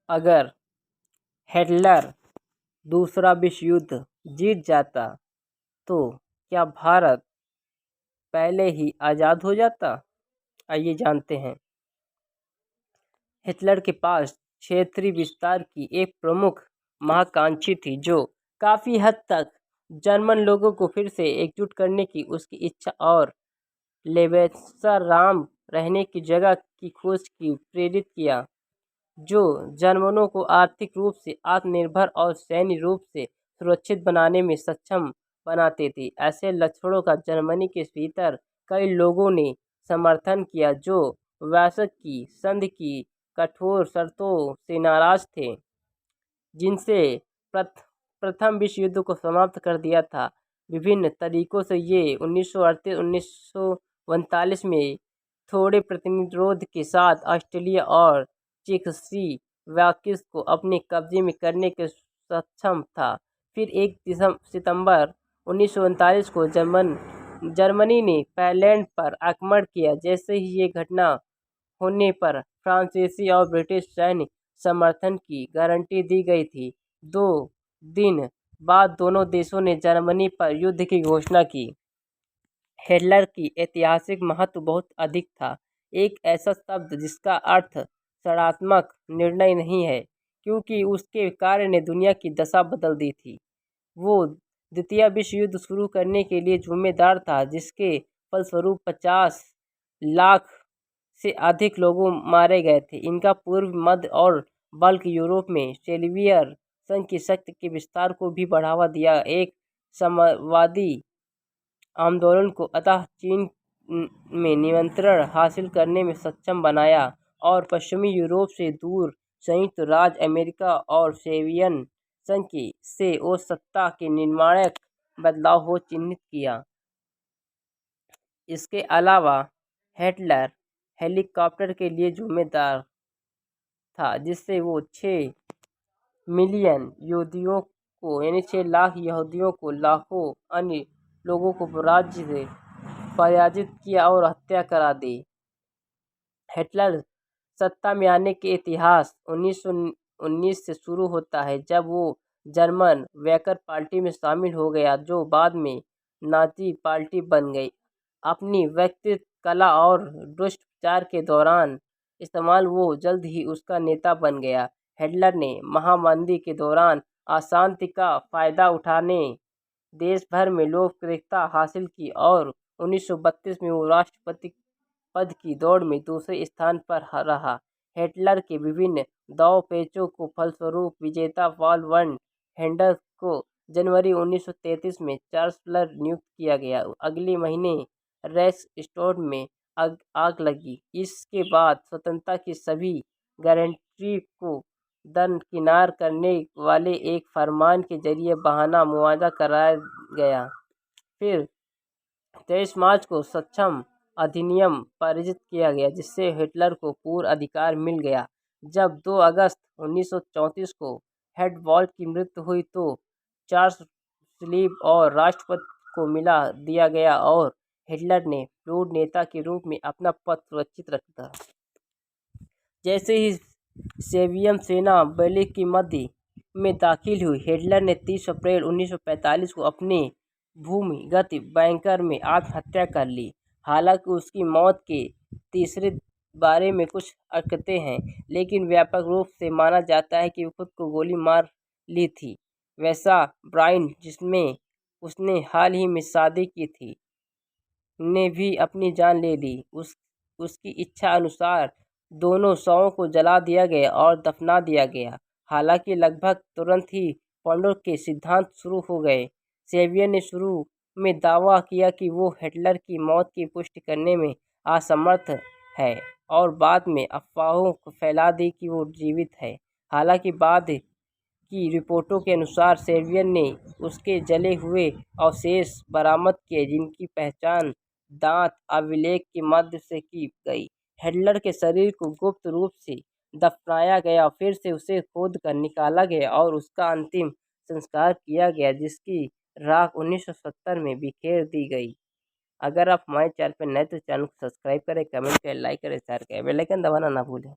अगर हिटलर दूसरा विश्व युद्ध जीत जाता तो क्या भारत पहले ही आज़ाद हो जाता? आइए जानते हैं। हिटलर के पास क्षेत्रीय विस्तार की एक प्रमुख महत्वाकांक्षी थी, जो काफ़ी हद तक जर्मन लोगों को फिर से एकजुट करने की उसकी इच्छा और लेबेसाराम रहने की जगह की खोज की प्रेरित किया, जो जर्मनों को आर्थिक रूप से आत्मनिर्भर और सैन्य रूप से सुरक्षित बनाने में सक्षम बनाती थी। ऐसे लक्षणों का जर्मनी के भीतर कई लोगों ने समर्थन किया, जो वर्साई संधि की कठोर शर्तों से नाराज थे, जिनसे प्रथम विश्व युद्ध को समाप्त कर दिया था। विभिन्न तरीकों से ये 1938-1939 में थोड़े प्रतिरोध के साथ ऑस्ट्रिया और चेकोस्लोवाकिया को अपने कब्जे में करने के सक्षम था। फिर 1 सितंबर 1939 को जर्मनी ने पोलैंड पर आक्रमण किया। जैसे ही ये घटना होने पर फ्रांसीसी और ब्रिटिश सैन्य समर्थन की गारंटी दी गई थी। 2 दिन बाद दोनों देशों ने जर्मनी पर युद्ध की घोषणा की। हिटलर की ऐतिहासिक महत्व बहुत अधिक था, एक ऐसा शब्द जिसका अर्थ सकारात्मक निर्णय नहीं है, क्योंकि उसके कार्य ने दुनिया की दशा बदल दी थी। वो द्वितीय विश्व युद्ध शुरू करने के लिए जिम्मेदार था, जिसके फलस्वरूप 50 लाख से अधिक लोग मारे गए थे। इनका पूर्व, मध्य और बल्कि यूरोप में सोवियत संघ की शक्ति के विस्तार को भी बढ़ावा दिया, एक साम्यवादी आंदोलन को अतः चीन में नियंत्रण हासिल करने में सक्षम बनाया और पश्चिमी यूरोप से दूर संयुक्त राज्य अमेरिका और सोवियत संघ से वो सत्ता के निर्णायक बदलाव को चिन्हित किया। इसके अलावा हिटलर हेलीकॉप्टर के लिए जिम्मेदार था, जिससे वो 6 मिलियन यहूदियों को यानी 6 लाख यहूदियों को लाखों अन्य लोगों को राज्य से पराजित किया और हत्या करा दी। हिटलर सत्ता में आने के इतिहास 1919 से शुरू होता है, जब वो जर्मन वर्कर पार्टी में शामिल हो गया, जो बाद में नाजी पार्टी बन गई। अपनी व्यक्तिगत कला और दुष्प्रचार के दौरान इस्तेमाल वो जल्द ही उसका नेता बन गया। हिटलर ने महामंदी के दौरान अशांति का फायदा उठाने देश भर में लोकप्रियता हासिल की और 1932 में वो राष्ट्रपति पद की दौड़ में दूसरे स्थान पर रहा। हिटलर के विभिन्न दांव-पेचों के फलस्वरूप विजेता पॉल वन हिंडलबर्ग को जनवरी 1933 में चांसलर नियुक्त किया गया। अगले महीने रेखस्टैग में आग लगी। इसके बाद स्वतंत्रता की सभी गारंटी को दरकिनार करने वाले एक फरमान के जरिए बहाना मुआवजा कराया गया। फिर 23 मार्च को सक्षम अधिनियम पारित किया गया, जिससे हिटलर को पूर्ण अधिकार मिल गया। जब 2 अगस्त 1934 को हेडवाल्ट की मृत्यु हुई तो चार्ल्स और राष्ट्रपति को मिला दिया गया और हिटलर ने पूर्व नेता के रूप में अपना पद सुरक्षित रखा। जैसे ही सोवियत सेना बर्लिन की मध्य में दाखिल हुई, हिटलर ने 30 अप्रैल 1945 को अपने भूमिगत बंकर में आत्महत्या कर ली। हालांकि उसकी मौत के तीसरे बारे में कुछ अटकलें हैं, लेकिन व्यापक रूप से माना जाता है कि वो खुद को गोली मार ली थी। वैसा ब्रायन, जिसमें उसने हाल ही में शादी की थी, ने भी अपनी जान ले ली। उसकी इच्छा अनुसार दोनों शवों को जला दिया गया और दफना दिया गया। हालांकि लगभग तुरंत ही पोलैंड के सिद्धांत शुरू हो गए। सोवियत ने शुरू में दावा किया कि वो हिटलर की मौत की पुष्टि करने में असमर्थ है और बाद में अफवाहों को फैला दी कि वो जीवित है। हालांकि बाद की रिपोर्टों के अनुसार सोवियत ने उसके जले हुए अवशेष बरामद किए, जिनकी पहचान दांत अभिलेख के मध्य से की गई। हिटलर के शरीर को गुप्त रूप से दफनाया गया, फिर से उसे खोद कर निकाला गया और उसका अंतिम संस्कार किया गया, जिसकी राख 1970 में बिखेर दी गई। अगर आप हमारे चैनल पर नए तो चैनल को सब्सक्राइब करें, कमेंट करें, लाइक करें, शेयर करें, बेल आइकन दबाना ना भूलें।